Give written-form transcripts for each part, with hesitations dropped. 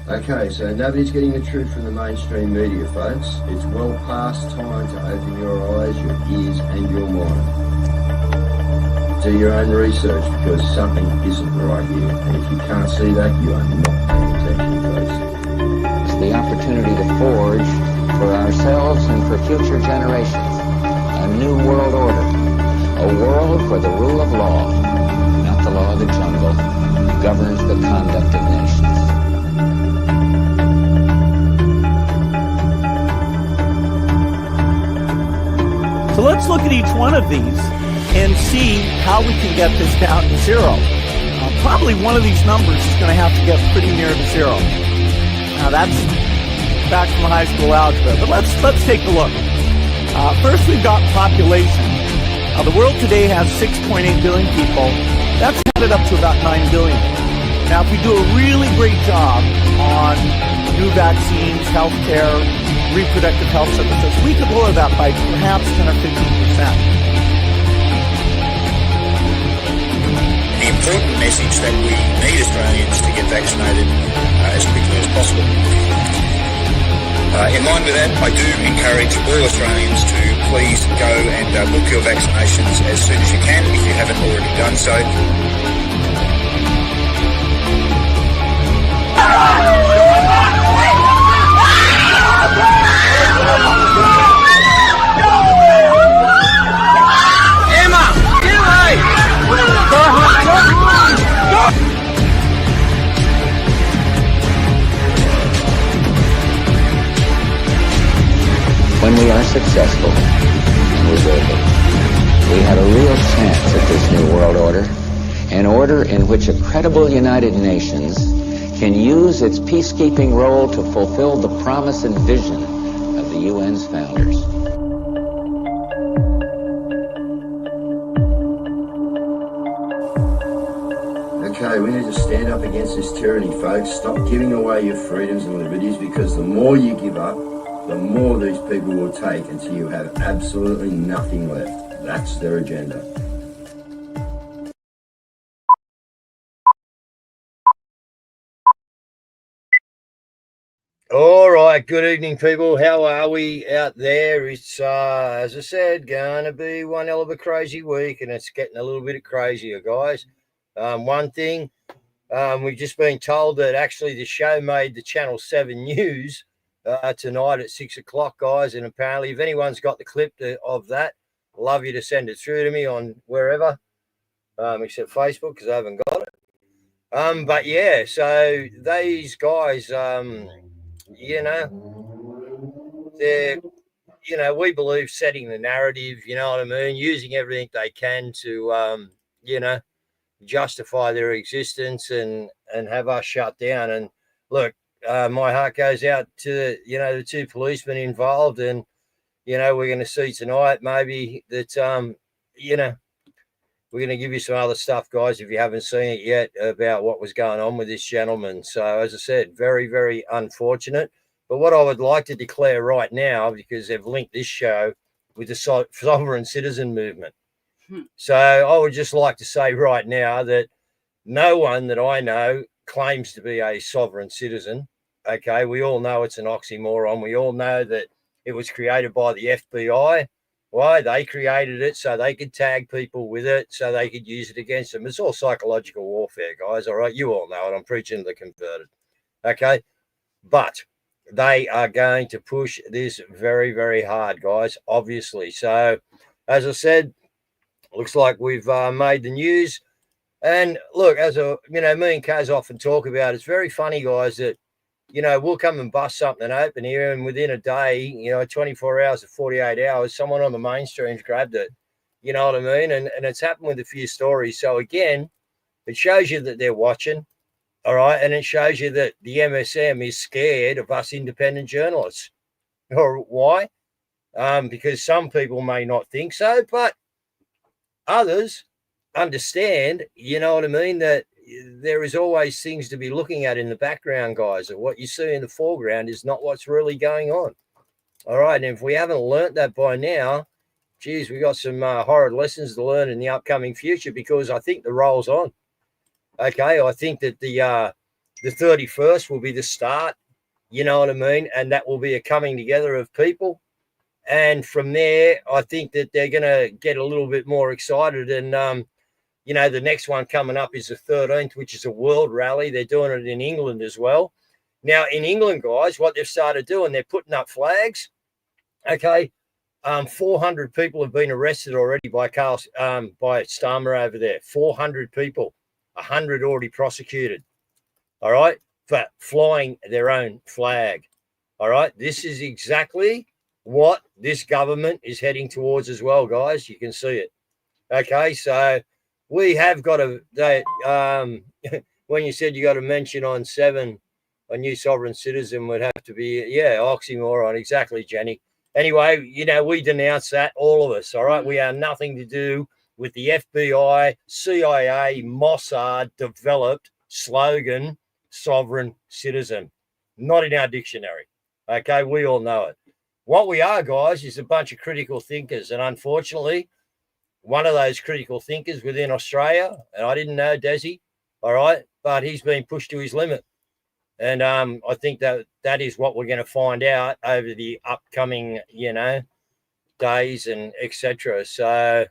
Okay, so nobody's getting the truth from the mainstream media, folks. It's well past time to open your eyes, your ears, and your mind. Do your own research because something isn't right here. And if you can't see that, you are not paying attention, folks. It's the opportunity to forge for ourselves and for future generations a new world order. A world where the rule of law, not the law of the jungle, governs the conduct of nations. So let's look at each one of these and see how we can get this down to zero. Probably one of these numbers is going to have to get pretty near to zero. Now that's back from high school algebra, but let's take a look. First, we've got population. The world today has 6.8 billion people. That's headed up to about 9 billion. Now, if we do a really great job on new vaccines, healthcare, reproductive health services, we could lower that by perhaps 10 or 15%. The important message that we need Australians to get vaccinated as quickly as possible. In line with that, I do encourage all Australians to please go and book your vaccinations as soon as you can if you haven't already done so. Emma, get away! When we are successful, and we will be, we have a real chance at this new world order, an order in which a credible United Nations can use its peacekeeping role to fulfill the promise and vision of the UN's founders. Okay, we need to stand up against this tyranny, folks. Stop giving away your freedoms and liberties, because the more you give up, the more these people will take until you have absolutely nothing left. That's their agenda. All right, good evening, people. How are we out there? It's, as I said, going to be one hell of a crazy week, and it's getting a little bit crazier, guys. One thing, we've just been told that actually the show made the Channel 7 news tonight at 6 o'clock, guys, and apparently if anyone's got the clip of that, love you to send it through to me on wherever, except Facebook, because I haven't got it. But yeah, so these guys, they're, we believe setting the narrative, you know what I mean, using everything they can to, justify their existence and have us shut down. And look, my heart goes out to, the two policemen involved. And, we're going to see tonight maybe that, we're going to give you some other stuff, guys, if you haven't seen it yet, about what was going on with this gentleman. So, as I said, very, very unfortunate. But what I would like to declare right now, because they've linked this show with the sovereign citizen movement. So I would just like to say right now that no one that I know claims to be a sovereign citizen. Okay, we all know it's an oxymoron. We all know that it was created by the FBI. Why? They created it so they could tag people with it, so they could use it against them. It's all psychological warfare, guys. All right, you all know it. I'm preaching to the converted. Okay, but they are going to push this very, very hard, guys, obviously. So, as I said, looks like we've made the news. And look, as me and Caz often talk about, it's very funny, guys, that, we'll come and bust something open here, and within a day, 24 hours to 48 hours, someone on the mainstream's grabbed it. You know what I mean? And it's happened with a few stories. So again, it shows you that they're watching. All right. And it shows you that the MSM is scared of us independent journalists. Or why? Because some people may not think so, but others understand, you know what I mean, that there is always things to be looking at in the background, guys, and what you see in the foreground is not what's really going on. All right. And if we haven't learnt that by now, geez, we got some horrid lessons to learn in the upcoming future, because I think the roll's on. Okay. I think that the the 31st will be the start, you know what I mean? And that will be a coming together of people. And from there, I think that they're going to get a little bit more excited. And, you know, the next one coming up is the 13th, which is a world rally. They're doing it in England as well. Now, in England, guys, what they've started doing, they're putting up flags. Okay. 400 people have been arrested already by Starmer over there. 400 people, 100 already prosecuted. All right. For flying their own flag. All right. This is exactly what this government is heading towards as well, guys. You can see it. Okay. So we have got when you said you got to mention on 7, a new sovereign citizen would have to be, oxymoron. Exactly, Jenny. Anyway, you know, we denounce that, all of us. All right. We have nothing to do with the FBI, CIA, Mossad developed slogan, sovereign citizen. Not in our dictionary. Okay. We all know it. What we are, guys, is a bunch of critical thinkers. And unfortunately, one of those critical thinkers within Australia, and I didn't know Desi, all right, but he's been pushed to his limit. And I think that is what we're going to find out over the upcoming, you know, days and etc. So,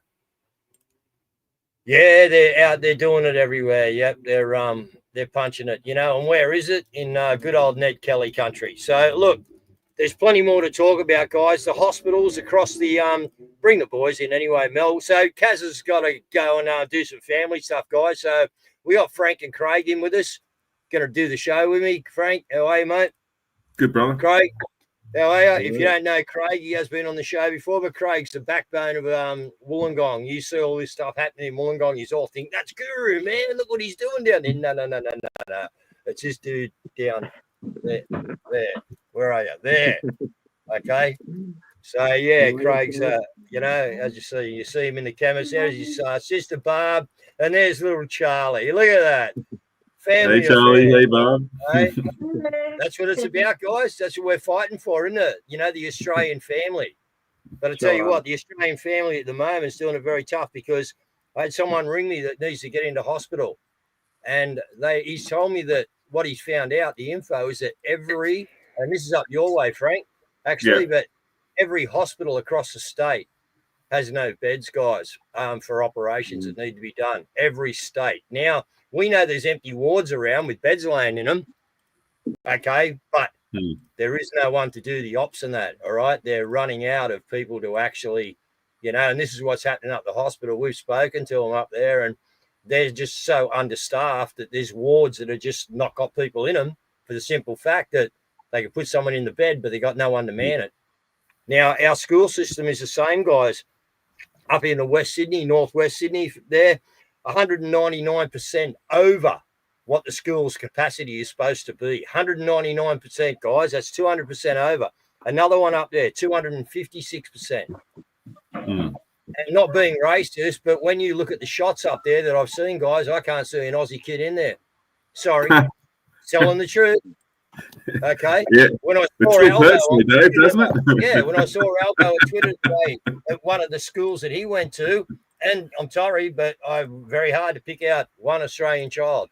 yeah, they're out there doing it everywhere. Yep, they're punching it, you know. And where is it? In good old Ned Kelly country. So, look, there's plenty more to talk about, guys. The hospitals across the bring the boys in anyway, Mel. So Caz has got to go and do some family stuff, guys. So we got Frank and Craig in with us. Going to do the show with me. Frank, how are you, mate? Good, brother. Craig, how are you? If you don't know Craig, he has been on the show before, but Craig's the backbone of Wollongong. You see all this stuff happening in Wollongong, you all think, that's Guru, man. Look what he's doing down there. No. It's this dude down there. Where are you? There. Okay. So, yeah, Craig's, you know, as you see him in the cameras. There's his sister, Barb, and there's little Charlie. Look at that. Family hey, Charlie. affair. Hey, Bob. Hey, that's what it's about, guys. That's what we're fighting for, isn't it? You know, the Australian family. But I tell you what, the Australian family at the moment is doing it very tough because I had someone ring me that needs to get into hospital. And he's told me that what he's found out, the info is that and this is up your way, Frank, actually, but every hospital across the state has no beds, guys, for operations that need to be done. Every state. Now, we know there's empty wards around with beds laying in them, okay, but there is no one to do the ops in that, all right? They're running out of people to actually, you know, and this is what's happening up the hospital. We've spoken to them up there, and they're just so understaffed that there's wards that are just not got people in them for the simple fact that they can put someone in the bed, but they got no one to man it. Now, our school system is the same, guys. Up in the West Sydney, Northwest Sydney, they're 199% over what the school's capacity is supposed to be. 199%, guys. That's 200% over. Another one up there, 256%. And not being racist, but when you look at the shots up there that I've seen, guys, I can't see an Aussie kid in there. Sorry. Telling the truth. Okay. Yeah. When I saw Aldo, Dave, doesn't it? yeah, when I saw Aldo on Twitter today at one of the schools that he went to, and I'm sorry, but I'm very hard to pick out one Australian child.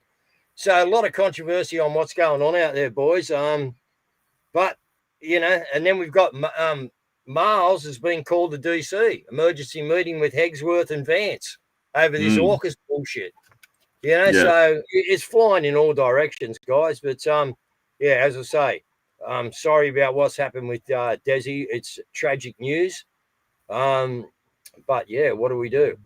So a lot of controversy on what's going on out there, boys. But you know, and then we've got Miles has been called to DC, emergency meeting with Hegsworth and Vance over this AUKUS bullshit. You know, so it's flying in all directions, guys. But yeah, as I say, I'm sorry about what's happened with Desi. It's tragic news. But yeah, what do we do?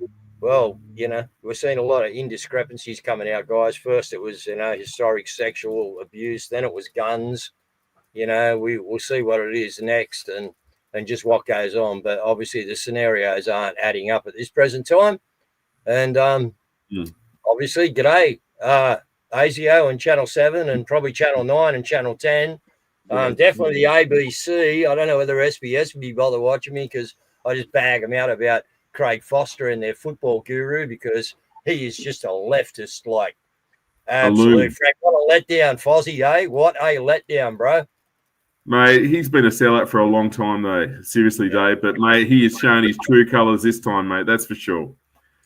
Well, you know, we're seeing a lot of indiscrepancies coming out, guys. First, it was, you know, historic sexual abuse. Then it was guns. You know, we'll see what it is next and just what goes on. But obviously, the scenarios aren't adding up at this present time. And obviously, g'day, ASIO and Channel 7 and probably Channel 9 and Channel 10. Definitely the ABC. I don't know whether SBS would be bother watching me because I just bag them out about Craig Foster and their football guru because he is just a leftist, like absolute Frank. What a letdown, Fozzie, eh? What a letdown, bro. Mate, he's been a sellout for a long time, though. Seriously, Dave. But, mate, he has shown his true colours this time, mate. That's for sure.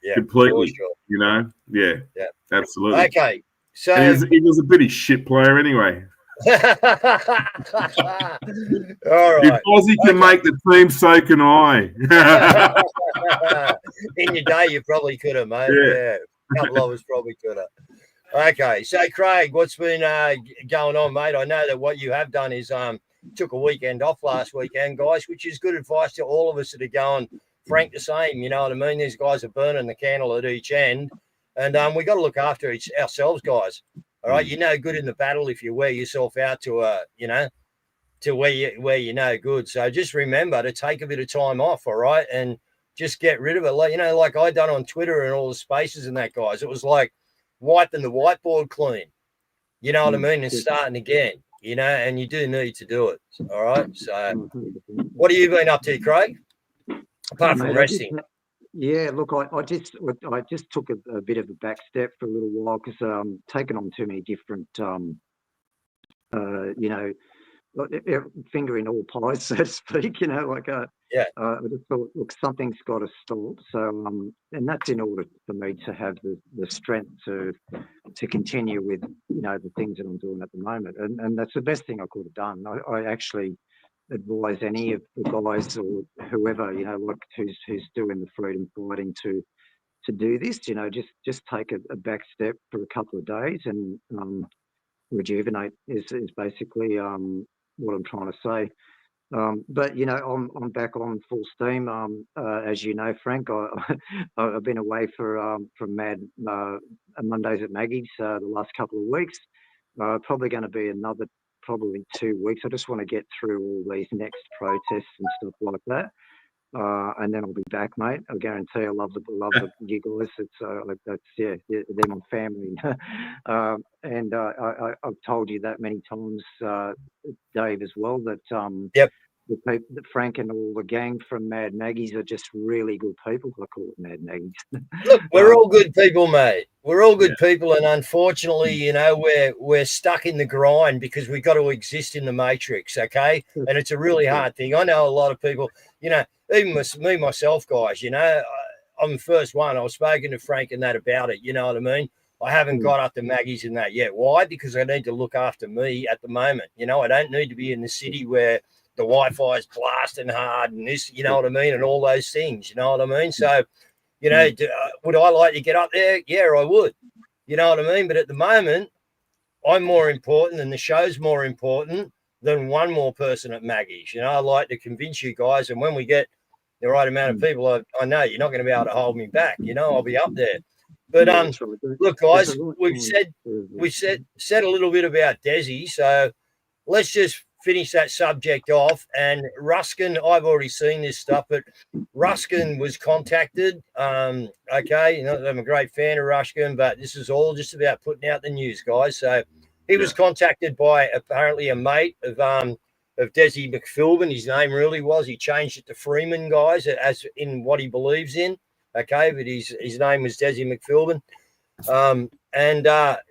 Yeah, completely. For sure. You know? Yeah. Absolutely. Okay. So And he was a bitty shit player anyway. all If right. Aussie can make the team, so can I. In your day, you probably could have, mate. Yeah. Yeah. A couple of us probably could have. Okay, so Craig, what's been going on, mate? I know that what you have done is took a weekend off last weekend, guys, which is good advice to all of us that are going. Frank, the same. You know what I mean? These guys are burning the candle at each end, and we got to look after ourselves, guys. All right, you're no good in the battle if you wear yourself out to to where you're no good. So just remember to take a bit of time off, all right, and just get rid of it. Like like I done on Twitter and all the spaces and that, guys. It was like wiping the whiteboard clean, you know what I mean, and starting again, and you do need to do it. All right. So what have you been up to, Craig? Apart from resting. Look, I just took a bit of a back step for a little while because taken on too many different finger in all pies, so to speak. I just thought, look, something's got to stop. So, and that's in order for me to have the strength to continue with the things that I'm doing at the moment, and that's the best thing I could have done. I actually advise any of the guys or whoever who's doing the freedom fighting to do this. Just take a back step for a couple of days and rejuvenate is basically what I'm trying to say. But I'm back on full steam. As you know, Frank, I've been away from Mad Mondays at Maggie's the last couple of weeks. Probably going to be another 2 weeks. I just want to get through all these next protests and stuff like that. And then I'll be back, mate. I guarantee I love you guys. They're my family. And I've told you that many times, Dave, as well, that Frank and all the gang from Mad Maggie's are just really good people. I call it Mad Maggie's. Look, we're all good people, mate. We're all good people, and unfortunately, we're stuck in the grind because we've got to exist in the matrix, okay? And it's a really hard thing. I know a lot of people, even me myself, guys. I'm the first one. I was speaking to Frank and that about it. You know what I mean? I haven't got up to Maggie's and that yet. Why? Because I need to look after me at the moment. I don't need to be in the city where the Wi-Fi is blasting hard and this, you know what I mean, and all those things, you know what I mean? So, would I like to get up there? Yeah, I would. You know what I mean? But at the moment, I'm more important and the show's more important than one more person at Maggie's. I like to convince you guys, and when we get the right amount of people, I know you're not going to be able to hold me back. I'll be up there. But look, guys, we've said a little bit about Desi, so let's just finish that subject off. And Ruskin, I've already seen this stuff, but Ruskin was contacted. Okay, I'm a great fan of Ruskin, but this is all just about putting out the news, guys. So he was contacted by apparently a mate of Desi McPhilbin. His name really was. He changed it to Freeman, guys, as in what he believes in. Okay, but his name was Desi McPhilbin. And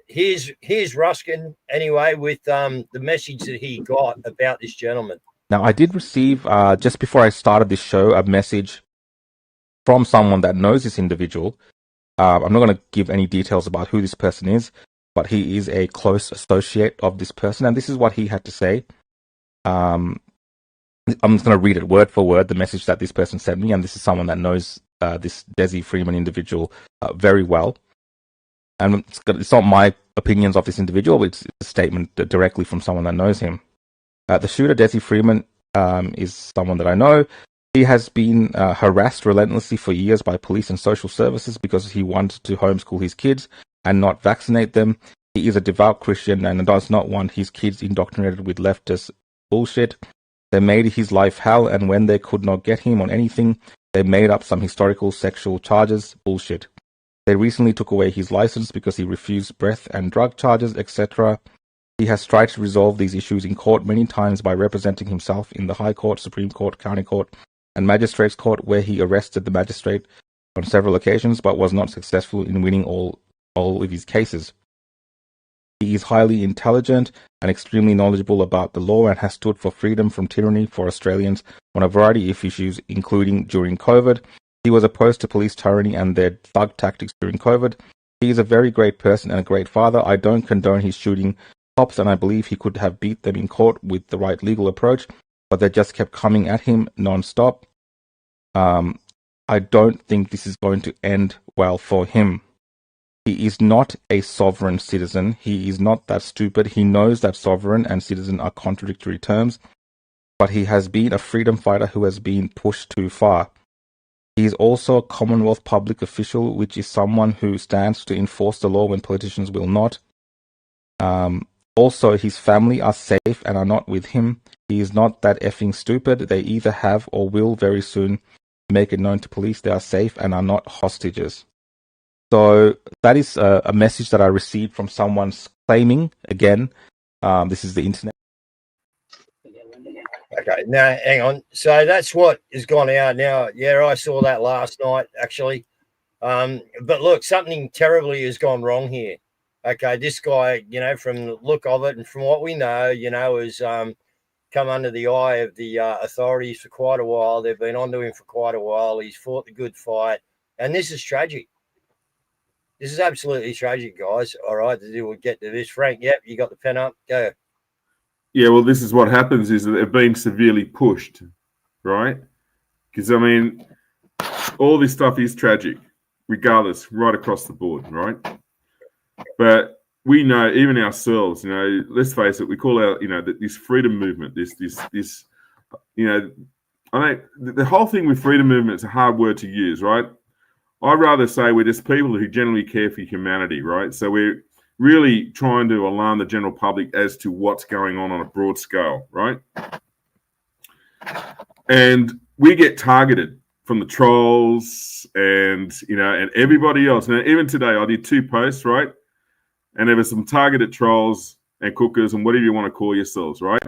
here's Ruskin anyway with the message that he got about this gentleman. Now, I did receive just before I started this show a message from someone that knows this individual. I'm not going to give any details about who this person is, but he is a close associate of this person, and this is what he had to say. I'm just going to read it word for word, the message that this person sent me, and this is someone that knows this Desi Freeman individual very well. And it's not my opinions of this individual, but it's a statement directly from someone that knows him. The shooter, Desi Freeman, is someone that I know. He has been harassed relentlessly for years by police and social services because he wanted to homeschool his kids and not vaccinate them. He is a devout Christian and does not want his kids indoctrinated with leftist bullshit. They made his life hell, and when they could not get him on anything, they made up some historical sexual charges. Bullshit. They recently took away his license because he refused breath and drug charges, etc. He has tried to resolve these issues in court many times by representing himself in the High Court, Supreme Court, County Court, and Magistrates Court, where he arrested the magistrate on several occasions but was not successful in winning all of his cases. He is highly intelligent and extremely knowledgeable about the law and has stood for freedom from tyranny for Australians on a variety of issues, including during COVID. He was opposed to police tyranny and their thug tactics during COVID. He is a very great person and a great father. I don't condone his shooting cops, and I believe he could have beat them in court with the right legal approach, but they just kept coming at him non-stop. I don't think this is going to end well for him. He is not a sovereign citizen. He is not that stupid. He knows that sovereign and citizen are contradictory terms, but he has been a freedom fighter who has been pushed too far. He is also a Commonwealth public official, which is someone who stands to enforce the law when politicians will not. Also, his family are safe and are not with him. He is not that effing stupid. They either have or will very soon make it known to police they are safe and are not hostages. So that is a message that I received from someone claiming, again, this is the internet. Okay, now hang on. So that's what has gone out now. Yeah, I saw that last night, actually. But look, something terribly has gone wrong here. Okay, this guy, you know, from the look of it and from what we know, you know, has come under the eye of the authorities for quite a while. They've been onto him for quite a while. He's fought the good fight. And this is tragic. This is absolutely tragic, guys. All right, we'll get to this. Frank, yep, you got the pen up. Go. Yeah, well, this is what happens is that they've been severely pushed, right? Because, I mean, all this stuff is tragic, regardless, right across the board, right? But we know, even ourselves, you know, let's face it, we call out, you know, this freedom movement, this, you know, the whole thing with freedom movement is a hard word to use, right? I'd rather say we're just people who generally care for humanity, right? So we're really trying to alarm the general public as to what's going on a broad scale, right? And we get targeted from the trolls and, you know, and everybody else. Now, even today, I did 2 posts, right? And there were some targeted trolls and cookers and whatever you want to call yourselves, right?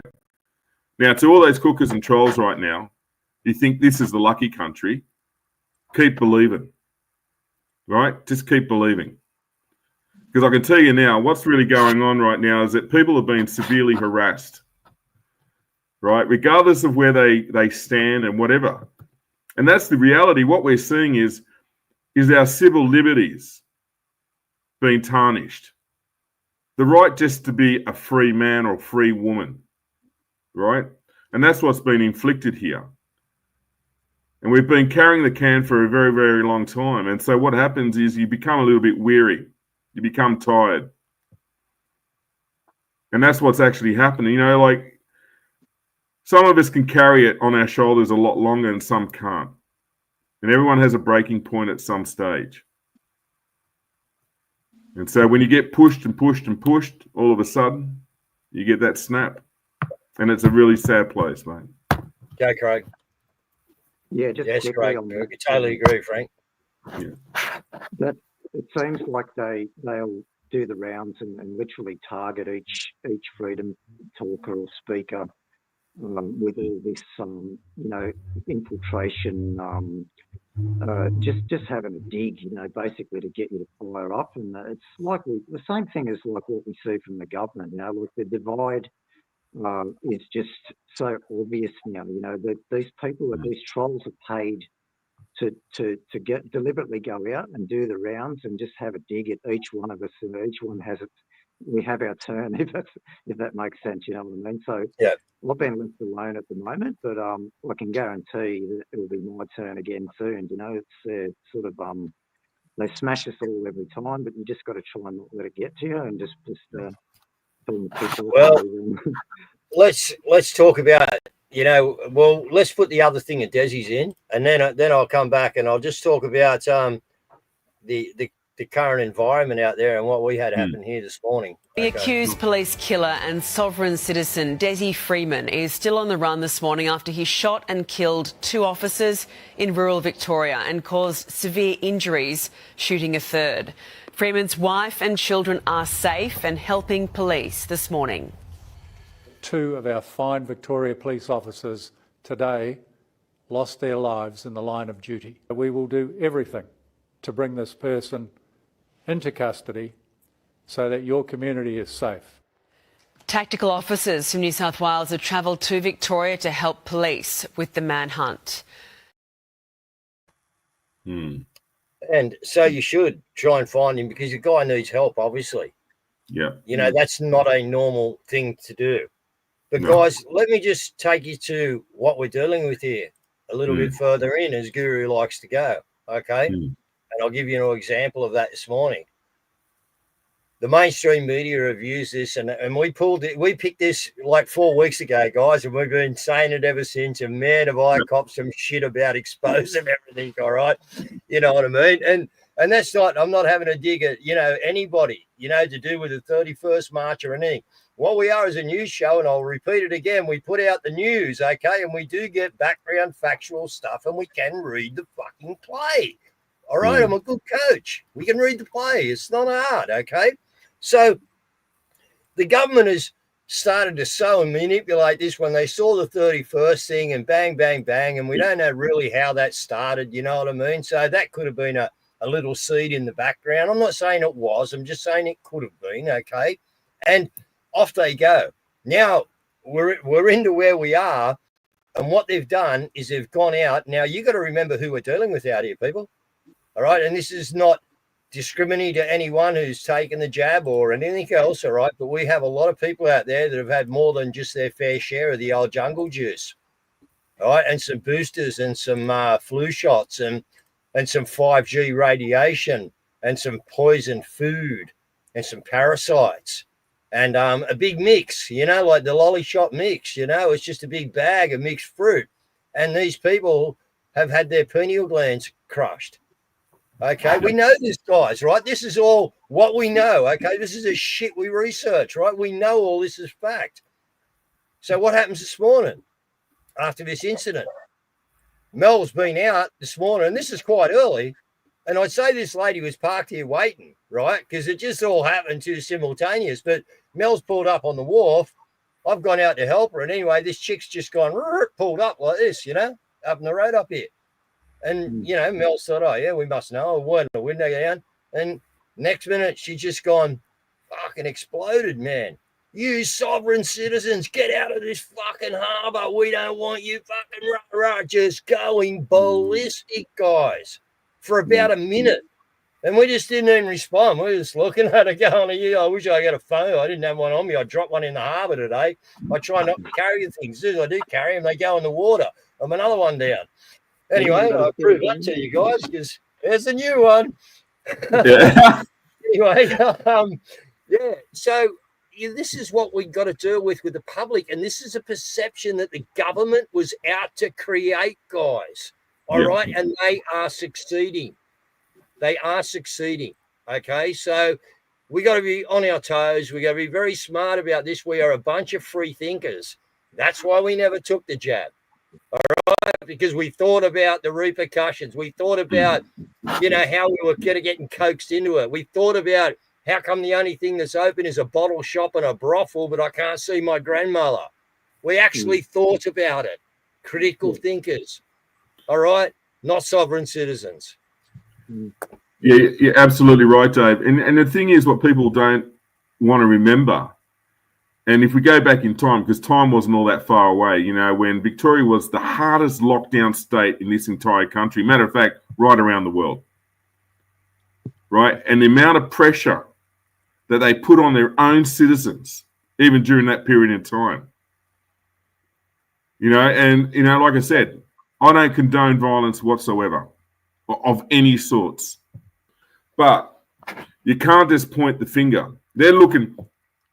Now, to all those cookers and trolls right now, you think this is the lucky country, keep believing, right? Just keep believing. Because I can tell you now, what's really going on right now is that people have been severely harassed, right? Regardless of where they stand and whatever. And that's the reality. What we're seeing is our civil liberties being tarnished. The right just to be a free man or free woman, right? And that's what's been inflicted here. And we've been carrying the can for a very, very long time. And so what happens is you become a little bit weary. You become tired. And that's what's actually happening. You know, like some of us can carry it on our shoulders a lot longer and some can't. And everyone has a breaking point at some stage. And so when you get pushed and pushed and pushed, all of a sudden, you get that snap. And it's a really sad place, mate. Go, Craig. Yeah, just yes, Craig. I totally agree, Frank. Yeah. That it seems like they'll do the rounds and literally target each freedom talker or speaker with all this, you know, infiltration, just having a dig, you know, basically to get you to fire up. And it's like the same thing as like what we see from the government, you know, like the divide is just so obvious now. You know, that these people, these trolls are paid to get deliberately go out and do the rounds and just have a dig at each one of us, and each one has it. We have our turn, if that makes sense. You know what I mean? So yeah, I've been left alone at the moment, but I can guarantee that it'll be my turn again soon. You know, it's sort of they smash us all every time, but you just got to try and not let it get to you, and just well, let's talk about, you know, well, let's put the other thing at Desi's in, and then I'll come back and I'll just talk about the current environment out there and what we had happen here this morning. The accused police killer and sovereign citizen Desi Freeman is still on the run this morning after he shot and killed 2 officers in rural Victoria and caused severe injuries, shooting a third. Freeman's wife and children are safe and helping police this morning. 2 of our fine Victoria police officers today lost their lives in the line of duty. We will do everything to bring this person into custody so that your community is safe. Tactical officers from New South Wales have travelled to Victoria to help police with the manhunt. And so you should try and find him because the guy needs help, obviously. Yeah. You know, that's not a normal thing to do. But No. guys, let me just take you to what we're dealing with here a little bit further in, as Guru likes to go. Okay. And I'll give you an example of that this morning. The mainstream media have used this, and we picked this like 4 weeks ago, guys, and we've been saying it ever since. And man, have I copped some shit about exposing everything, all right? You know what I mean? And that's not, I'm not having a dig at, you know, anybody, you know, to do with the 31st March or anything. What we are is a news show, and I'll repeat it again. We put out the news, okay, and we do get background factual stuff, and we can read the fucking play. All right, I'm a good coach. We can read the play. It's not hard, okay? So the government has started to sow and manipulate this when they saw the 31st thing and bang, bang, bang. And we don't know really how that started. You know what I mean? So that could have been a little seed in the background. I'm not saying it was. I'm just saying it could have been. Okay. And off they go. Now we're into where we are. And what they've done is they've gone out. Now, you got to remember who we're dealing with out here, people. All right. And this is not discriminating to anyone who's taken the jab or anything else, all right? But we have a lot of people out there that have had more than just their fair share of the old jungle juice, all right? And some boosters and some flu shots and some 5G radiation and some poison food and some parasites and a big mix, you know, like the lolly shot mix, you know, it's just a big bag of mixed fruit. And these people have had their pineal glands crushed. Okay, we know this, guys, right? This is all what we know, okay? This is a shit we research, right? We know all this is fact. So what happens this morning after this incident? Mel's been out this morning, and this is quite early, and I'd say this lady was parked here waiting, right? Because it just all happened too simultaneous, but Mel's pulled up on the wharf. I've gone out to help her, and anyway, this chick's just gone, pulled up like this, you know, up in the road up here. And, you know, Mel thought, oh, yeah, we must know. I went the window down. And next minute, she just gone fucking exploded, man. You sovereign citizens, get out of this fucking harbour. We don't want you fucking rah-rah. Just going ballistic, guys, for about a minute. And we just didn't even respond. We were just looking at it going, I wish I got a phone. I didn't have one on me. I dropped one in the harbour today. I try not to carry things. As I do carry them, they go in the water. I'm another one down. Anyway, I'll prove that to you guys because there's a new one. Yeah. Anyway, yeah. So this is what we got to deal with the public, and this is a perception that the government was out to create, guys. All right, and they are succeeding. They are succeeding. Okay, so we got to be on our toes. We got to be very smart about this. We are a bunch of free thinkers. That's why we never took the jab. All right, because we thought about the repercussions. We thought about, you know, how we were getting coaxed into it. We thought about how come the only thing that's open is a bottle shop and a brothel, but I can't see my grandmother. We actually thought about it. Critical thinkers. All right, not sovereign citizens. Yeah, you're absolutely right, Dave. And the thing is, what people don't want to remember. And if we go back in time, because time wasn't all that far away, you know, when Victoria was the hardest lockdown state in this entire country, matter of fact, right around the world, right? And the amount of pressure that they put on their own citizens, even during that period in time, you know, and, you know, like I said, I don't condone violence whatsoever of any sorts, but you can't just point the finger. They're looking...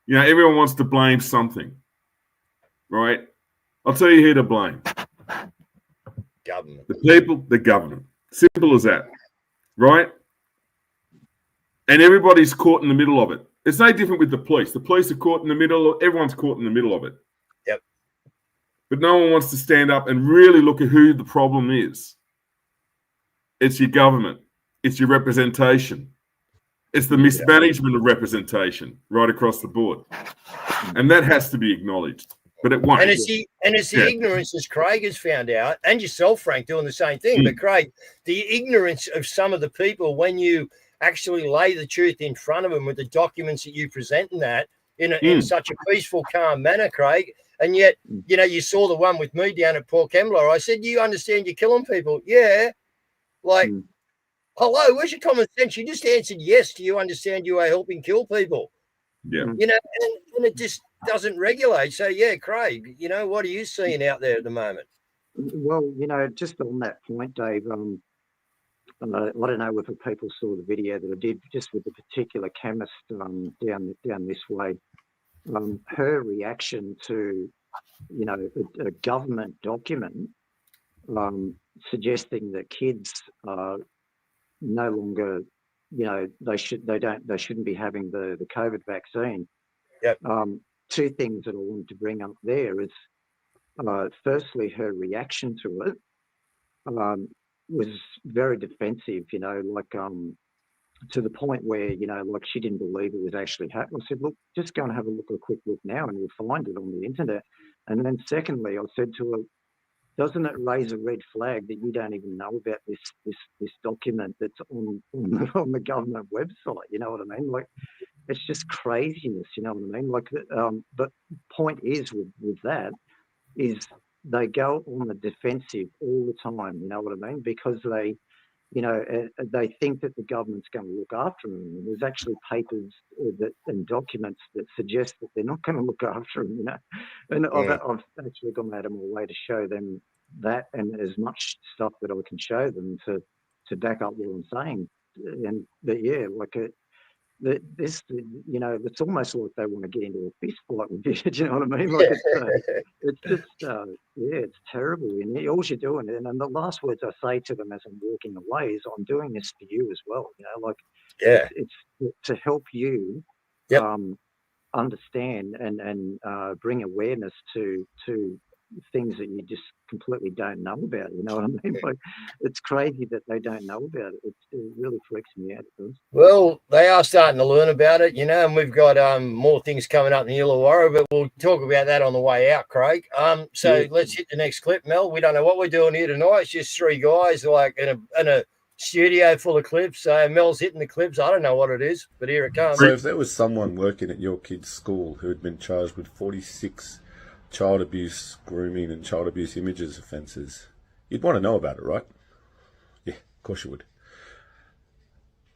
You know, everyone wants to blame something, right? I'll tell you who to blame. Government. The people, the government. Simple as that, right? And everybody's caught in the middle of it. It's no different with the police. The police are caught in the middle. Everyone's caught in the middle of it. Yep. But no one wants to stand up and really look at who the problem is. It's your government. It's your representation. It's the mismanagement of representation right across the board. And that has to be acknowledged. But it won't. And it's the ignorance, as Craig has found out, and yourself, Frank, doing the same thing. But Craig, the ignorance of some of the people when you actually lay the truth in front of them with the documents that you present in that in such a peaceful, calm manner, Craig. And yet, you know, you saw the one with me down at Port Kembla. I said, you understand you're killing people? Yeah. Like, hello, where's your common sense? You just answered yes. Do you understand you are helping kill people? Yeah. You know, and it just doesn't regulate. So, yeah, Craig, you know, what are you seeing out there at the moment? Well, you know, just on that point, Dave, I don't know whether people saw the video that I did just with the particular chemist down this way. Her reaction to, you know, a government document suggesting that kids are no longer, you know, they shouldn't be having the COVID vaccine. Yep. Two things that I wanted to bring up there is, firstly, her reaction to it was very defensive. You know, like to the point where, you know, like she didn't believe it was actually happening. I said, look, just go and have a quick look now, and you'll find it on the internet. And then secondly, I said to her, doesn't it raise a red flag that you don't even know about this document that's on the government website? You know what I mean? Like, it's just craziness. You know what I mean? Like, but point is with that is they go on the defensive all the time. You know what I mean? Because they, you know, they think that the government's going to look after them. And there's actually papers and documents that suggest that they're not going to look after them. You know, and I've actually gone out of my way to show them that, and as much stuff that I can show them to back up what I'm saying. And but yeah, like this, you know, it's almost like they want to get into a fist fight with you. Do you know what I mean? Like it's just yeah, it's terrible. And all you're doing, and the last words I say to them as I'm walking away is, "I'm doing this for you as well." You know, like it's to help you understand and bring awareness to things that you just completely don't know about. You know what I mean? Like, it's crazy that they don't know about it. It really freaks me out. Well, they are starting to learn about it, you know, and we've got more things coming up in the Illawarra, but we'll talk about that on the way out, Craig. So let's hit the next clip, Mel. We don't know what we're doing here tonight. It's just three guys like in a studio full of clips. So Mel's hitting the clips. I don't know what it is, but here it comes. So if there was someone working at your kid's school who had been charged with 46 child abuse, grooming and child abuse images offences, you'd want to know about it, right? Yeah, of course you would.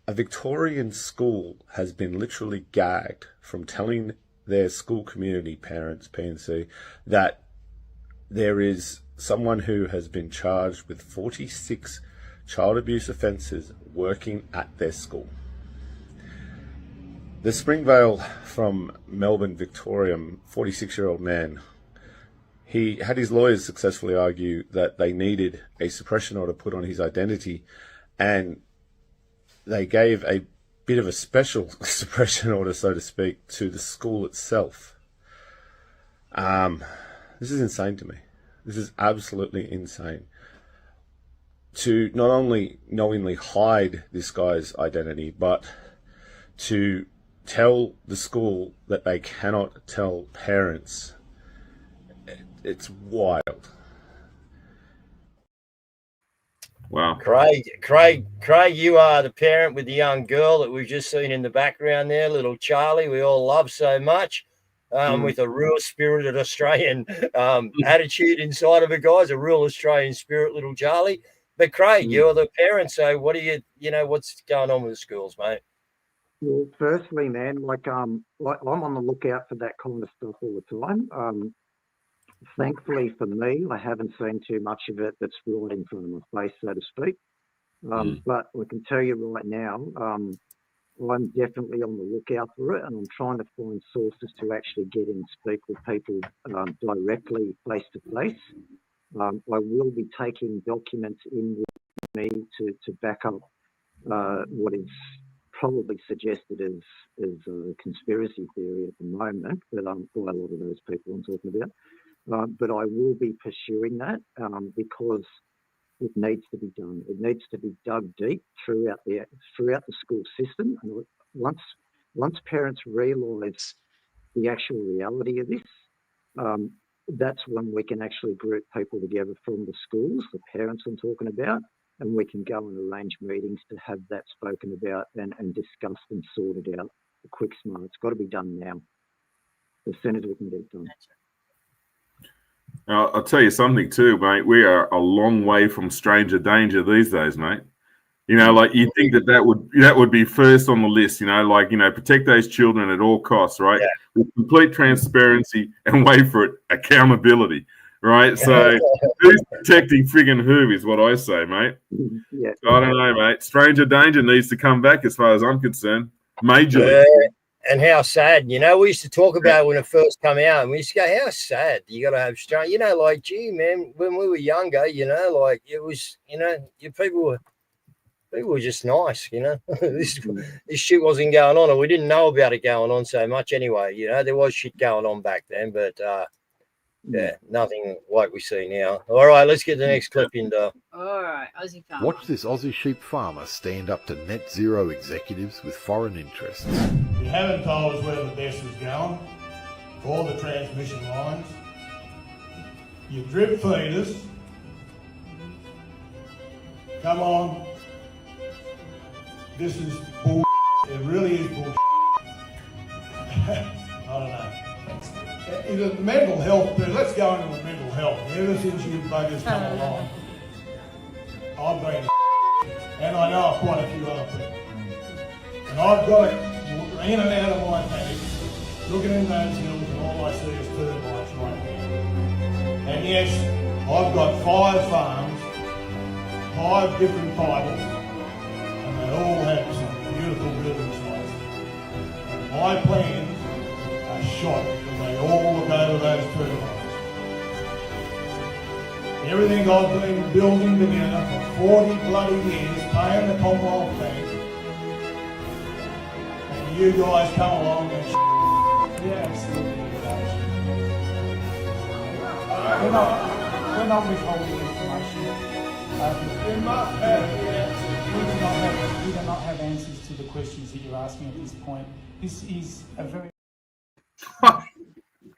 A Victorian school has been literally gagged from telling their school community, parents, P&C, that there is someone who has been charged with 46 child abuse offences working at their school. The Springvale from Melbourne, Victoria, 46-year-old man, he had his lawyers successfully argue that they needed a suppression order put on his identity, and they gave a bit of a special suppression order, so to speak, to the school itself. This is insane to me. This is absolutely insane. To not only knowingly hide this guy's identity, but to tell the school that they cannot tell parents. It's wild. Wow. Craig, you are the parent with the young girl that we've just seen in the background there, little Charlie, we all love so much, with a real spirited Australian attitude inside of her, guys, a real Australian spirit, little Charlie. But Craig, you're the parent, so what do you know, what's going on with the schools, mate? Well, firstly, man, like I'm on the lookout for that kind of stuff all the time. Thankfully for me, I haven't seen too much of it that's right in front of my face, so to speak. But I can tell you right now, I'm definitely on the lookout for it, and I'm trying to find sources to actually get in and speak with people directly, face to face. I will be taking documents in with me to back up what is probably suggested as a conspiracy theory at the moment, but by a lot of those people I'm talking about. But I will be pursuing that because it needs to be done. It needs to be dug deep throughout the school system. And once parents realise the actual reality of this, that's when we can actually group people together from the schools, the parents I'm talking about, and we can go and arrange meetings to have that spoken about and discussed and sorted out quick smart. It's got to be done now, as soon as we can get it done. I'll tell you something too, mate. We are a long way from stranger danger these days, mate. You know, like you think that would be first on the list. You know, like protect those children at all costs, right? Yeah. With complete transparency and wait for it, accountability, right? So who's protecting friggin' who is what I say, mate. Yeah. I don't know, mate. Stranger danger needs to come back, as far as I'm concerned, majorly. And how sad, we used to talk about it when it first come out, and we used to go, how sad you got to have strange, like, gee, man, when we were younger, like it was, people were just nice, this shit wasn't going on, and we didn't know about it going on so much anyway. There was shit going on back then, but yeah, nothing like we see now. All right, let's get the next clip in. All right, Aussie farmer. Watch this Aussie sheep farmer stand up to net zero executives with foreign interests. You haven't told us where the best is going, or the transmission lines. You drip feed us. Come on. This is bull. It really is bull. I don't know. The mental health, let's go into the mental health. Ever since you buggers come along, I've been and I know quite a few other people. And I've got it in and out of my paddock, looking in those hills, and all I see is termites right now. And yes, I've got 5 farms, 5 different titles, and they all have some beautiful building sites. And my plans are shot because they all look over those termites. Everything I've been building together for 40 bloody years, paying the Commonwealth Bank, and you guys come along and yeah, absolutely. We're not withholding information. We do not have answers to the questions that you're asking at this point. This is a very...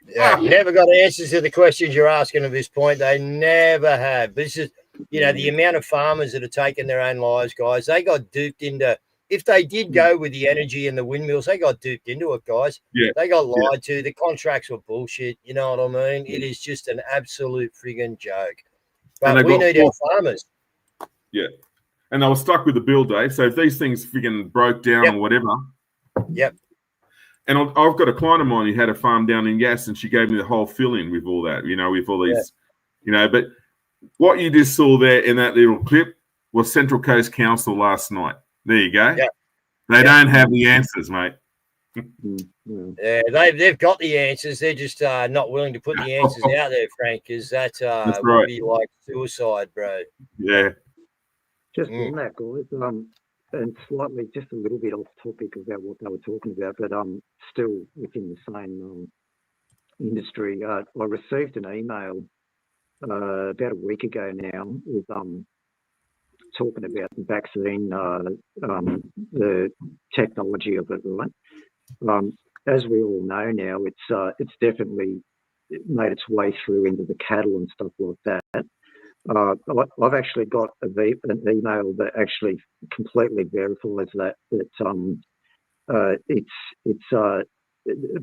Yeah, never got answers to the questions you're asking at this point. They never have. This is, the amount of farmers that are taking their own lives, guys. They got duped into, if they did go with the energy and the windmills, they got duped into it, guys. Yeah. They got lied to. The contracts were bullshit. You know what I mean? It is just an absolute friggin' joke. But we need our farmers. Yeah. And they were stuck with the bill, Dave. So if these things friggin' broke down or whatever. Yep. And I've got a client of mine who had a farm down in Yass, and she gave me the whole fill-in with all that, with all these, But what you just saw there in that little clip was Central Coast Council last night. There you go. Yeah. They don't have the answers, mate. Yeah, they've got the answers. They're just not willing to put the answers out there, Frank, because that would be like suicide, bro. Yeah. Just on that, guys. And slightly, just a little bit off topic about what they were talking about, but still within the same industry. I received an email about a week ago now with talking about the vaccine, the technology of it, right? As we all know now, it's definitely made its way through into the cattle and stuff like that. I've actually got an email that actually completely verifies that it's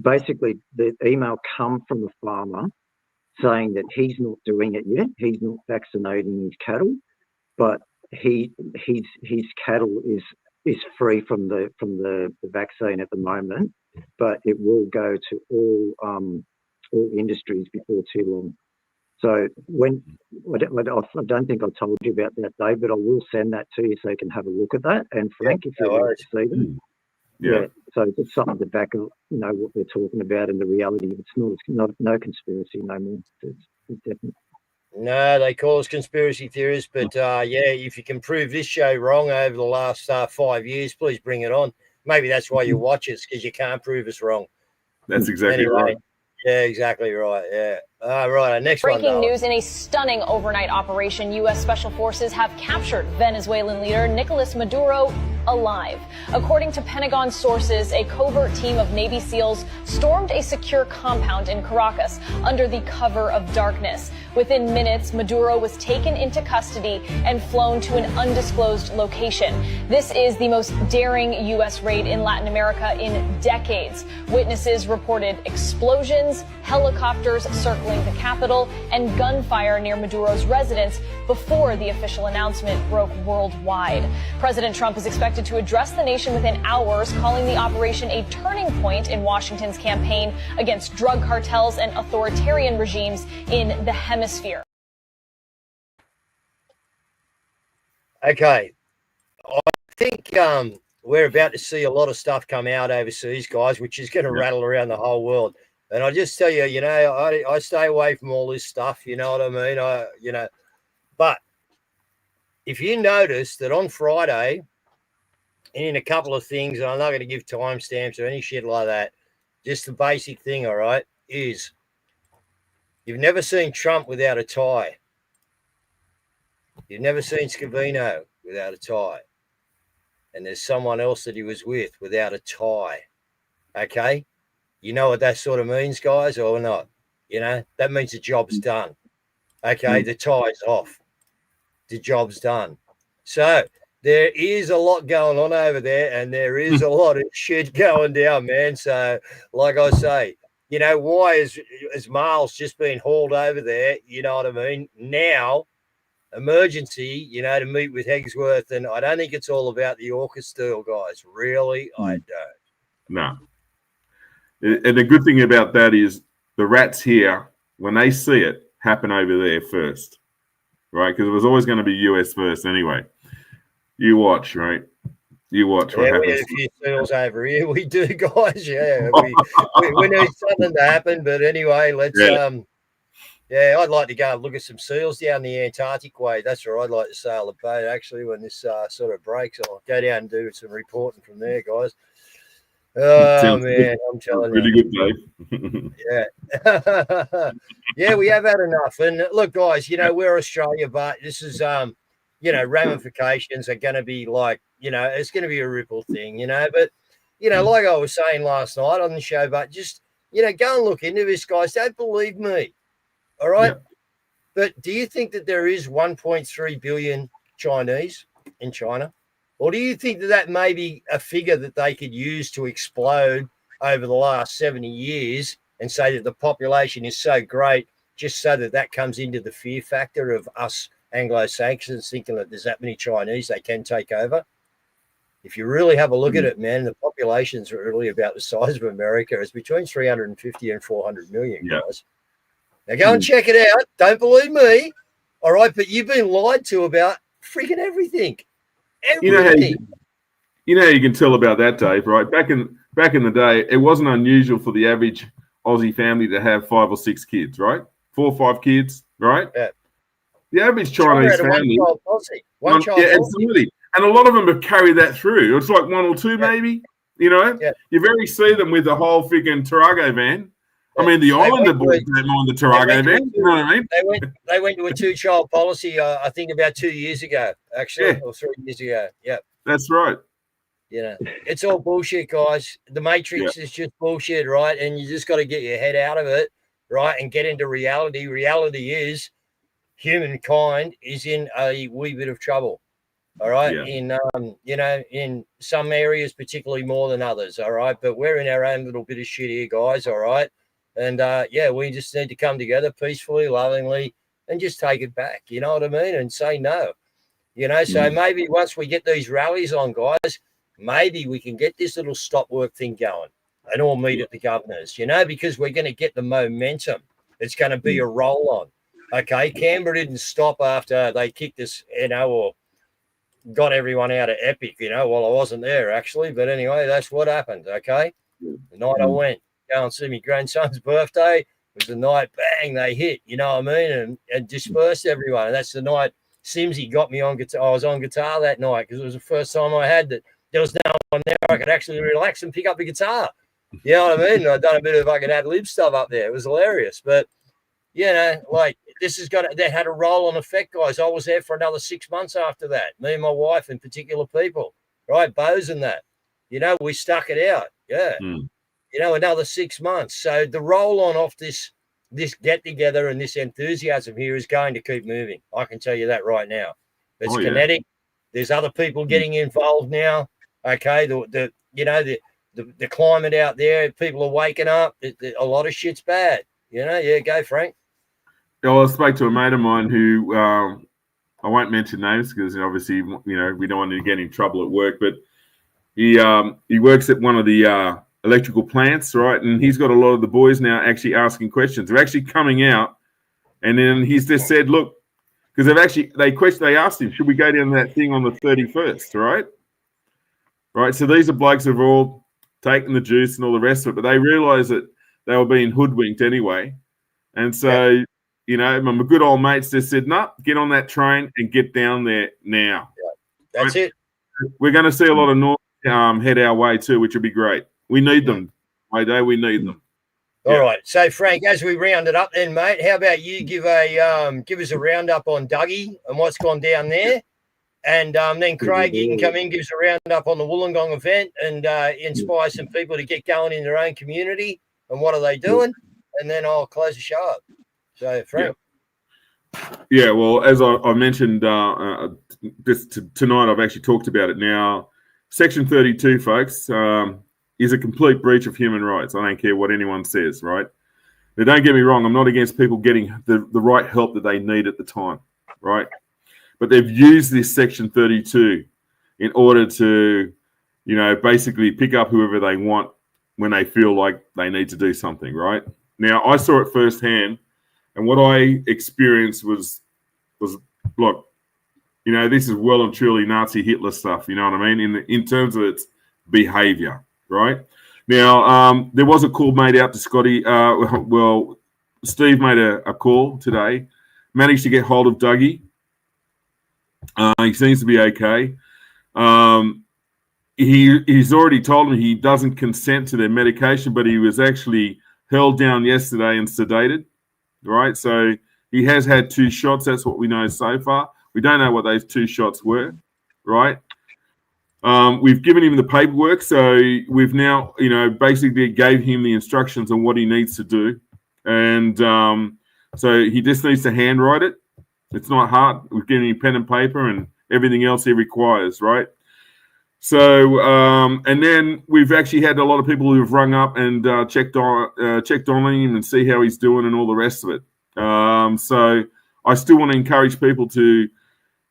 basically the email come from the farmer saying that he's not doing it yet. He's not vaccinating his cattle, but his cattle is free from the vaccine at the moment, but it will go to all industries before too long. So I don't think I told you about that, Dave, but I will send that to you so you can have a look at that. And Frank, if you want to see them, so it's something to back up, what they're talking about and the reality. It's no conspiracy no more. It's definitely. No, they call us conspiracy theorists, but if you can prove this show wrong over the last 5 years, please bring it on. Maybe that's why you watch us, because you can't prove us wrong. That's exactly right. Yeah, exactly right. Yeah. Right. Next Breaking news: in a stunning overnight operation, U.S. Special Forces have captured Venezuelan leader Nicolas Maduro alive. According to Pentagon sources, a covert team of Navy SEALs stormed a secure compound in Caracas under the cover of darkness. Within minutes, Maduro was taken into custody and flown to an undisclosed location. This is the most daring U.S. raid in Latin America in decades. Witnesses reported explosions, helicopters circling the capital, and gunfire near Maduro's residence before the official announcement broke worldwide. President Trump is expected to address the nation within hours, calling the operation a turning point in Washington's campaign against drug cartels and authoritarian regimes in the hemisphere. Okay. I think we're about to see a lot of stuff come out overseas, guys, which is going to rattle around the whole world. And I just tell you, I stay away from all this stuff. You know what I mean? But if you notice that on Friday, and in a couple of things, and I'm not going to give timestamps or any shit like that, just the basic thing, all right, is you've never seen Trump without a tie. You've never seen Scavino without a tie. And there's someone else that he was with without a tie. Okay? You know what that sort of means, guys, or not? That means the job's done. Okay? The tie's off. The job's done. So there is a lot going on over there, and there is a lot of shit going down, man. So, like I say, why is Miles just been hauled over there? You know what I mean? Now, emergency, to meet with Hegsworth, and I don't think it's all about the AUKUS deal, guys. Really, I don't. No. And the good thing about that is the rats here, when they see it, happen over there first, right? Because it was always going to be US first anyway. You watch, right? You watch what happens. We had a few seals over here. We do, guys. Yeah, we need something to happen. But anyway, let's I'd like to go and look at some seals down the Antarctic way. That's where I'd like to sail the boat, actually, when this sort of breaks. I'll go down and do some reporting from there, guys. Oh, man, I'm telling you. Really good, Dave. Yeah, we have had enough. And look, guys, we're Australia, but this is, ramifications are going to be like, it's going to be a ripple thing, But, like I was saying last night on the show, but just, go and look into this, guys. Don't believe me. All right. Yeah. But do you think that there is 1.3 billion Chinese in China? Or do you think that that may be a figure that they could use to explode over the last 70 years and say that the population is so great, just so that that comes into the fear factor of us Anglo-Saxons thinking that there's that many Chinese they can take over? If you really have a look at it, man, the population's really about the size of America. It's between 350 and 400 million, guys. Now go and check it out. Don't believe me. All right, but you've been lied to about freaking everything. Everything. You know how you can tell about that, Dave, right? Back in the day, it wasn't unusual for the average Aussie family to have 5 or 6 kids, right? 4 or 5 kids, right? Yeah. The average Chinese family. One child. Yeah, absolutely. And a lot of them have carried that through. It's like 1 or 2, maybe. You very see them with the whole freaking Tarago van. I mean, the Islander boys don't mind the Tarago van. You know what I mean? They went to a 2-child policy, I think, about 2 years ago, actually, or 3 years ago. Yeah. That's right. It's all bullshit, guys. The Matrix is just bullshit, right? And you just got to get your head out of it, right, and get into reality. Reality is humankind is in a wee bit of trouble, all right? In some areas, particularly more than others, all right? But we're in our own little bit of shit here, guys, all right? And, we just need to come together peacefully, lovingly, and just take it back, you know what I mean, and say no. So maybe once we get these rallies on, guys, maybe we can get this little stop work thing going and all meet at the governor's, because we're going to get the momentum. It's going to be a roll on. Okay, Canberra didn't stop after they kicked us, or got everyone out of Epic, while I wasn't there, actually. But anyway, that's what happened, okay? The night I went, go and see my grandson's birthday was the night, bang, they hit, you know what I mean, and dispersed everyone. And that's the night Simsy got me on guitar. I was on guitar that night because it was the first time I had that there was no one there. I could actually relax and pick up the guitar. You know what I mean? And I'd done a bit of fucking ad-lib stuff up there. It was hilarious. But, this has that had a roll-on effect, guys. I was there for another 6 months after that. Me and my wife and particular people, right? Bows and that. We stuck it out. Yeah. Another 6 months. So the roll-on off this get-together and this enthusiasm here is going to keep moving. I can tell you that right now. It's kinetic. There's other people getting involved now. Okay, the climate out there, people are waking up. A lot of shit's bad. Go, Frank. I spoke to a mate of mine who I won't mention names because obviously, we don't want to get in trouble at work. But he works at one of the electrical plants, right? And he's got a lot of the boys now actually asking questions. They're actually coming out, and then he's just said, "Look," because they asked him, "Should we go down that thing on the 31st?" Right? Right. So these are blokes who've all taken the juice and all the rest of it, but they realise that they were being hoodwinked anyway, and so. My good old mates just said, "No, get on that train and get down there now." Yeah. That's it. We're going to see a lot of North head our way too, which would be great. We need them, Mayday. We need them. All right. So, Frank, as we round it up then, mate, how about you give us a roundup on Dougie and what's gone down there? And then Craig, you can come in, give us a roundup on the Wollongong event and inspire some people to get going in their own community and what are they doing? And then I'll close the show up. So, Frank. Yeah, well, as I mentioned tonight, I've actually talked about it now. Section 32, folks, is a complete breach of human rights. I don't care what anyone says, right? Now, don't get me wrong. I'm not against people getting the right help that they need at the time, right? But they've used this Section 32 in order to, basically pick up whoever they want when they feel like they need to do something, right? Now, I saw it firsthand. And what I experienced was look, this is well and truly Nazi Hitler stuff. You know what I mean? In terms of its behaviour, right? Now, there was a call made out to Scotty. Steve made a call today. Managed to get hold of Dougie. He seems to be okay. He's already told me he doesn't consent to their medication, but he was actually held down yesterday and sedated. Right, so he has had 2 shots. That's what we know so far. We don't know what those 2 shots were, right? We've given him the paperwork, so we've now, basically gave him the instructions on what he needs to do, and so he just needs to handwrite it. It's not hard. We've given him pen and paper and everything else he requires, right? So, and then we've actually had a lot of people who've rung up and checked on him and see how he's doing and all the rest of it. So I still want to encourage people to,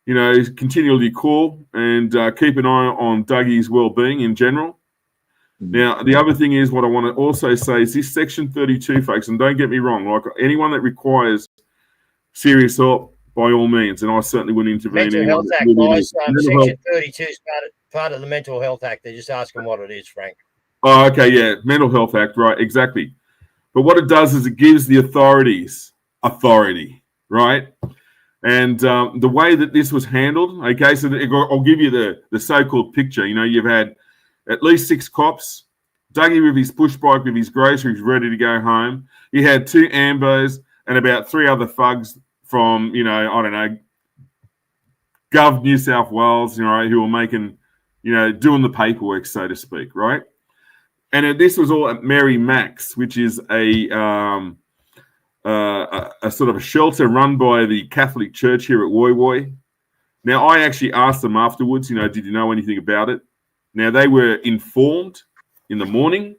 continually call and keep an eye on Dougie's well-being in general. Now, the other thing is what I want to also say is this Section 32, folks, and don't get me wrong, like anyone that requires serious help, by all means, and I certainly wouldn't intervene. Mental Health Act, guys. Section 32 is part of the Mental Health Act. They're just asking what it is, Frank. Oh, okay, yeah. Mental Health Act, right, exactly. But what it does is it gives the authorities authority, right? And the way that this was handled, okay, so I'll give you the so-called picture. You've had at least 6 cops, Dougie with his push bike with his groceries ready to go home. You had 2 ambos and about 3 other thugs from, Gov New South Wales, who were making, doing the paperwork, so to speak, right? And this was all at Mary Mac's, which is a sort of a shelter run by the Catholic Church here at Woy Woy. Now, I actually asked them afterwards, did you know anything about it? Now, they were informed in the morning.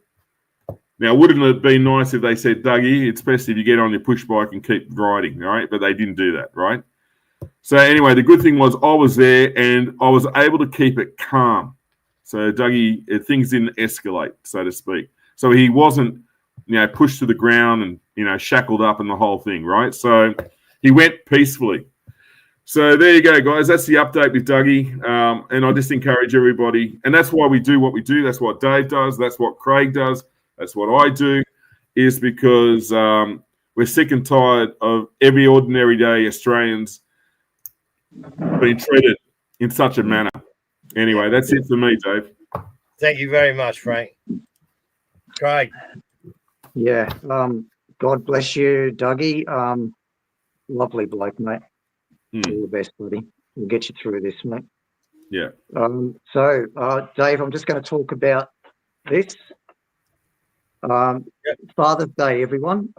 Now, wouldn't it have been nice if they said, Dougie, it's best if you get on your push bike and keep riding, right? But they didn't do that, right? So anyway, the good thing was I was there and I was able to keep it calm. So Dougie, things didn't escalate, so to speak. So he wasn't, pushed to the ground and, shackled up and the whole thing, right? So he went peacefully. So there you go, guys. That's the update with Dougie. And I just encourage everybody. And that's why we do what we do. That's what Dave does. That's what Craig does. That's what I do, is because we're sick and tired of every ordinary day Australians being treated in such a manner. Anyway, that's it for me, Dave. Thank you very much, Frank. Craig. Yeah. God bless you, Dougie. Lovely bloke, mate. All the best, buddy. We'll get you through this, mate. Yeah. So, Dave, I'm just going to talk about this. Father's Day, everyone.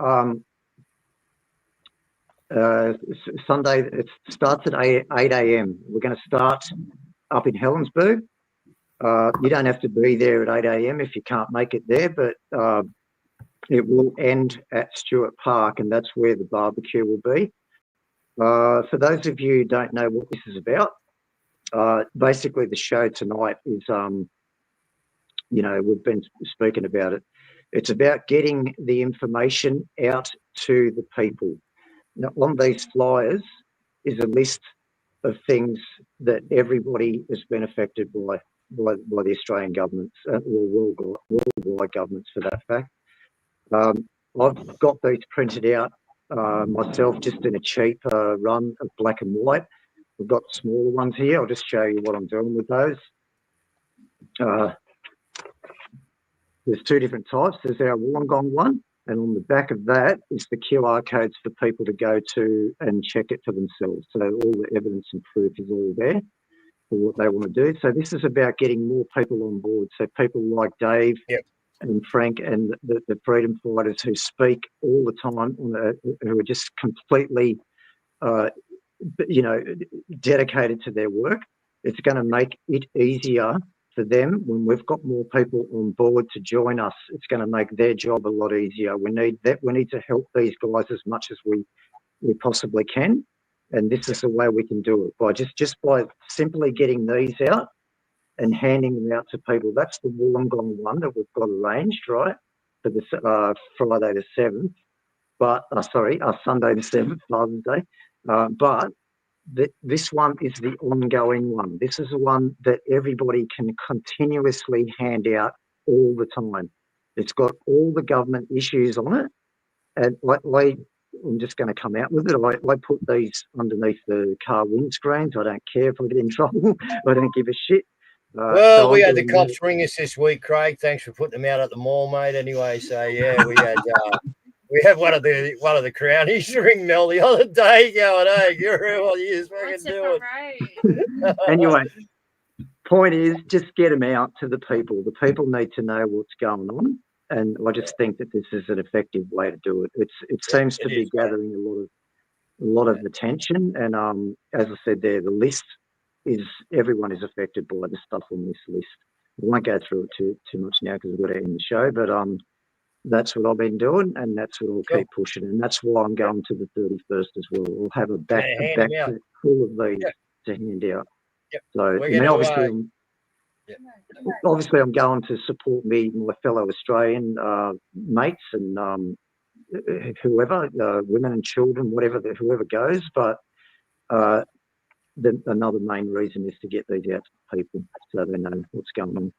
Sunday, it starts at 8 a.m. We're going to start up in Helensburgh. You don't have to be there at 8 a.m. if you can't make it there, but it will end at Stewart Park, and that's where the barbecue will be. For those of you who don't know what this is about, basically the show tonight is, we've been speaking about it. It's about getting the information out to the people. Now, on these flyers is a list of things that everybody has been affected by the Australian governments, or worldwide governments for that fact. I've got these printed out myself, just in a cheap run of black and white. We've got smaller ones here. I'll just show you what I'm doing with those. There's two different types. There's our Wollongong one, and on the back of that is the QR codes for people to go to and check it for themselves. So all the evidence and proof is all there for what they want to do. So this is about getting more people on board. So people like Dave and Frank and the freedom fighters who speak all the time, who are just completely, dedicated to their work. It's going to make it easier for them when we've got more people on board to join us. It's going to make their job a lot easier. We need to help these guys as much as we possibly can, and this is the way we can do it, by just by simply getting these out and handing them out to people. That's the Wollongong one that we've got arranged, right, for the Friday the 7th, but Sunday the 7th, Father's Day, but this one is the ongoing one. This is the one that everybody can continuously hand out all the time. It's got all the government issues on it, and I'm just going to come out with it. I put these underneath the car windscreens. I don't care if I get in trouble. I don't give a shit. Well, we had the cops ring us this week, Craig. Thanks for putting them out at the mall, mate. Anyway, so yeah, we had. We had one of the Crownies ring Mel the other day going, "Hey, Guru, what are you fucking doing?" Anyway, point is, just get them out to the people. The people need to know what's going on, and I just think that this is an effective way to do it. It seems to be gathering a lot of attention, and as I said there, the list is everyone is affected by the stuff on this list. I won't go through it too much now because we've got to end the show, but that's what I've been doing, and that's what I'll keep pushing, and that's why I'm going to the 31st as well. We'll have a backpack full of these to hand out. So obviously I'm going to support my fellow Australian mates and whoever, women and children, whoever goes. But another main reason is to get these out to people so they know what's going on.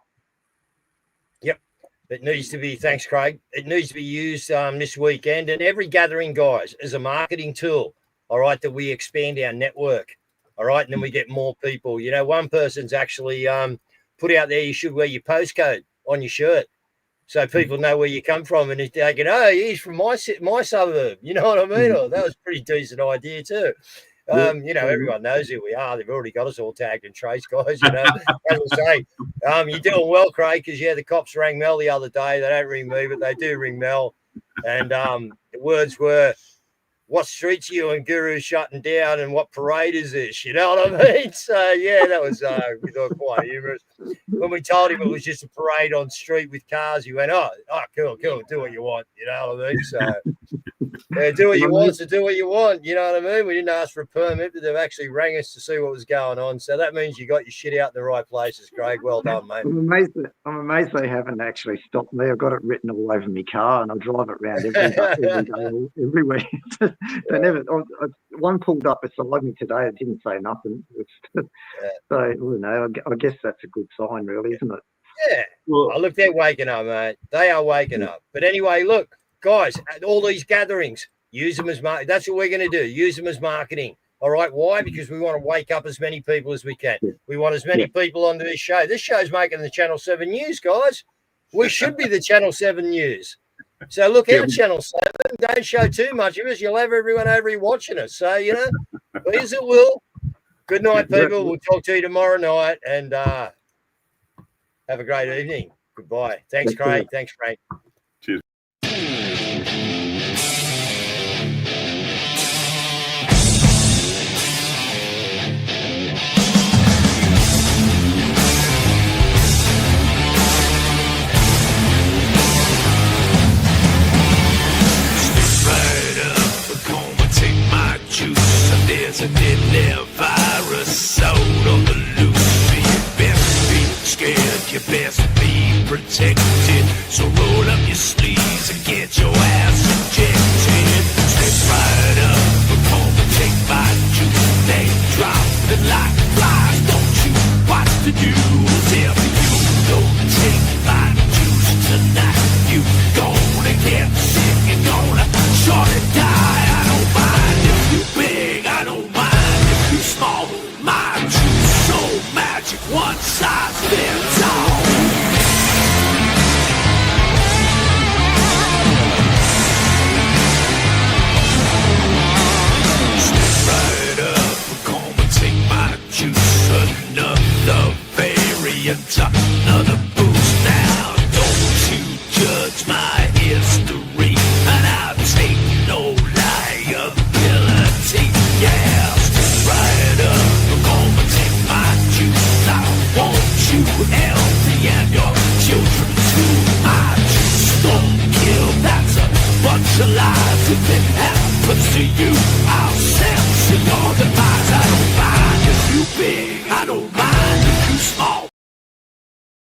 Yep. It needs to be, thanks, Craig. It needs to be used this weekend, and every gathering, guys, as a marketing tool, all right, that we expand our network, all right, and then we get more people. You know, one person's actually put out there, you should wear your postcode on your shirt so people know where you come from, and if they go, oh, he's from my suburb, you know what I mean? Oh, that was a pretty decent idea too. Everyone knows who we are. They've already got us all tagged and traced, guys. You know, as I say, you're doing well, Craig, because the cops rang Mel the other day. They don't ring me, but they do ring Mel. And the words were, "What streets are you and Guru shutting down, and what parade is this?" You know what I mean? So yeah, that was we thought quite humorous. When we told him it was just a parade on street with cars, he went, "Oh, cool, do what you want." You know what I mean? So. Yeah, do what you want, so do what you want. You know what I mean? We didn't ask for a permit, but they've actually rang us to see what was going on. So that means you got your shit out in the right places, Craig. Well done, mate. I'm amazed they haven't actually stopped me. I've got it written all over my car, and I drive it around every day, everywhere. They never. One pulled up beside me today. It didn't say nothing. So I don't know. I guess that's a good sign, really, isn't it? Yeah. Well, look, they're waking up, mate. They are waking up. But anyway, look. Guys, at all these gatherings, use them as marketing. That's what we're going to do. Use them as marketing. All right. Why? Because we want to wake up as many people as we can. We want as many people onto this show. This show's making the Channel 7 news, guys. We should be the Channel 7 news. So look out, Channel 7. Don't show too much of us. You'll have everyone over here watching us. So, please it will. Good night, people. We'll talk to you tomorrow night, and have a great evening. Goodbye. Thanks, Craig. Thanks, Frank. Cheers. Juice. There's a deadly virus out on the loose. So you best be scared, you best be protected. So roll up your sleeves and get your ass injected. Step right up, come and take my juice. They drop it like flies, don't you watch the news. If you don't take my juice tonight, you gonna get sick, you're gonna shortly die. I don't mind if you big, I don't mind if you small. My juice so magic, one size fits all. Another variant, another boost. Now don't you judge my history, and I'll take no liability. Yeah, step right up, I'm gonna take my juice. I want you healthy and your children too. My juice don't kill, that's a bunch of lies. If it happens to you, I'll send to your demise. I don't mind if you big, I don't mind.